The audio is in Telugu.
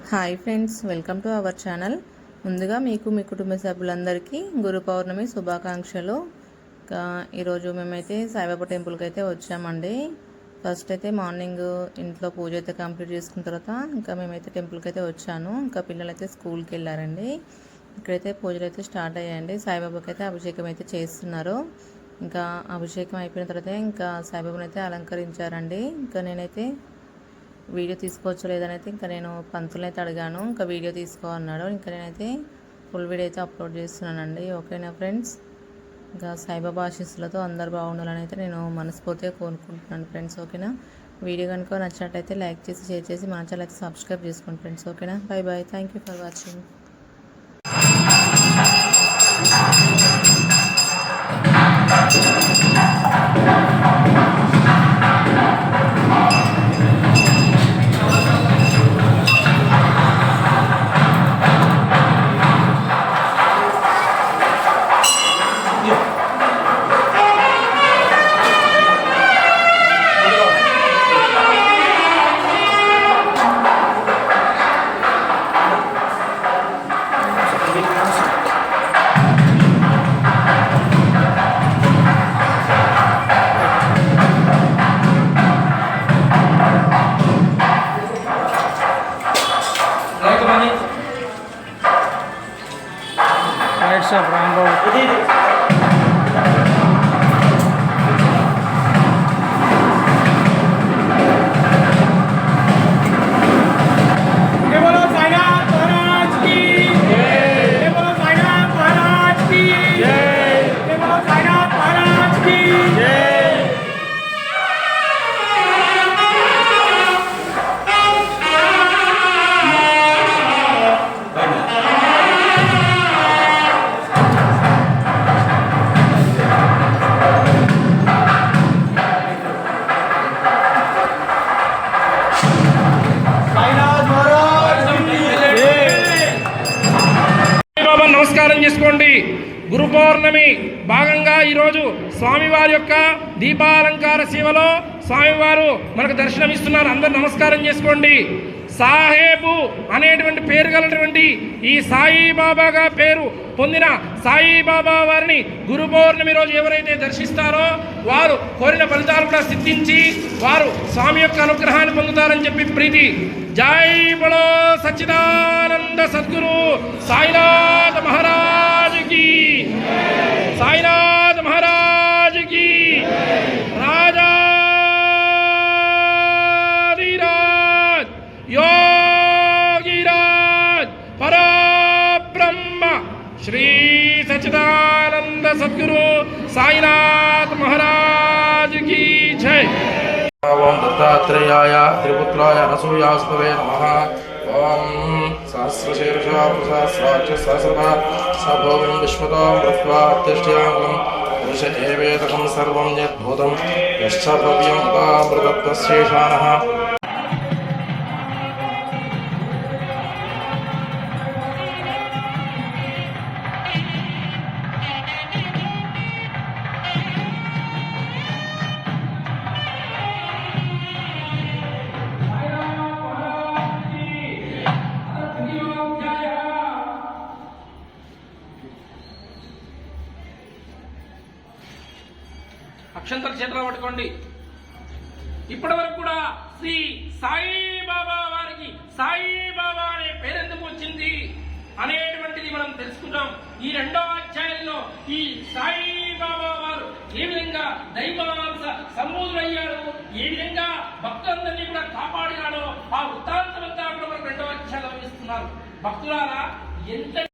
Hi friends, welcome to our channel. ముందుగా మీకు మీ కుటుంబ సభ్యులందరికీ గురు పౌర్ణమి శుభాకాంక్షలు. ఈరోజు మేమైతే సాయిబాబా టెంపుల్కి అయితే వచ్చామండి. ఫస్ట్ అయితే మార్నింగ్ ఇంట్లో పూజ అయితే కంప్లీట్ చేసుకున్న తర్వాత ఇంకా మేమైతే టెంపుల్కి అయితే వచ్చాను. ఇంకా పిల్లలు అయితే స్కూల్కి వెళ్ళారండి. ఇక్కడైతే పూజలు అయితే స్టార్ట్ అయ్యాయండి. సాయిబాబాకి అయితే అభిషేకం అయితే చేస్తున్నారు. ఇంకా అభిషేకం అయిపోయిన తర్వాత ఇంకా సాయిబాబాని అయితే అలంకరించారండి. ఇంకా నేనైతే వీడియో తీసుకోవచ్చు లేదని అయితే ఇంకా నేను పంతులు అయితే అడిగాను. ఇంకా వీడియో తీసుకో అన్నాడు. ఇంకా నేనైతే ఫుల్ వీడియో అయితే అప్లోడ్ చేస్తున్నానండి. ఓకేనా ఫ్రెండ్స్, ఇంకా సాయిబాబా ఆశీస్సులతో అందరు బాగుండాలని అయితే నేను మనస్ఫూర్తిగా కోరుకుంటున్నాను ఫ్రెండ్స్. ఓకేనా, వీడియో కనుక నచ్చినట్టయితే లైక్ చేసి షేర్ చేసి మన ఛానల్ అయితే సబ్స్క్రైబ్ చేసుకోండి ఫ్రెండ్స్. ఓకేనా, bye bye, thank you for watching. Lights of Rambo. నమస్కారం చేసుకోండి. గురు పౌర్ణమి భాగంగా ఈరోజు స్వామివారి యొక్క దీపాలంకార సేవలో స్వామివారు మనకు దర్శనమిస్తున్నారు. అందరూ నమస్కారం చేసుకోండి. సాహేబు అనేటువంటి పేరు గలటువంటి ఈ సాయిబాబాగా పేరు పొందిన సాయిబాబా వారిని గురు పౌర్ణమి రోజు ఎవరైతే దర్శిస్తారో వారు కోరిన ఫలితాలు కూడా సిద్ధించి వారు స్వామి యొక్క అనుగ్రహాన్ని పొందుతారని చెప్పి ప్రీతి. జై బలో సచ్చిదానంద సద్గురు సాయినాథ్ మహారాజ్ కి, సాయినాథ్ మహారాజ్ కి. రాజాధిరాజ్ యోగిరాజ్ పరబ్రహ్మ శ్రీ సచ్చిదానంద సద్గురు సాయినాథ్ మహారాజ్ కి జై. ఓం దత్తాత్రేయాయ త్రిపుత్రాయ అనసూయాస్తవే నమః. ఓం సహస్రశీర్షా సహస్రాక్ష సహస్రభా సభోగం విశ్వతో మృత్వా అత్యష్ట్యామృతం పురుష ఏవేదకం సర్వం యద్భూతం యశ్చ భవ్యం ఉపామృతత్వశేషానః. అక్షంతల చేతులు పట్టుకోండి. ఇప్పటి వరకు కూడా శ్రీ సాయిబాబా వారికి సాయిబాబా అనే పేరెందుకు వచ్చింది అనేటువంటిది మనం తెలుసుకుంటాం. ఈ రెండవ అధ్యాయంలో ఈ సాయిబాబా వారు ఏ విధంగా దైవాంశ సంబోధులయ్యాడు, ఏ విధంగా భక్తులందరినీ కూడా కాపాడినాడో ఆ వృత్తాంతమంతా కూడా మనకు రెండవ అధ్యాయంలో ఇస్తున్నారు. భక్తులారా, ఎంత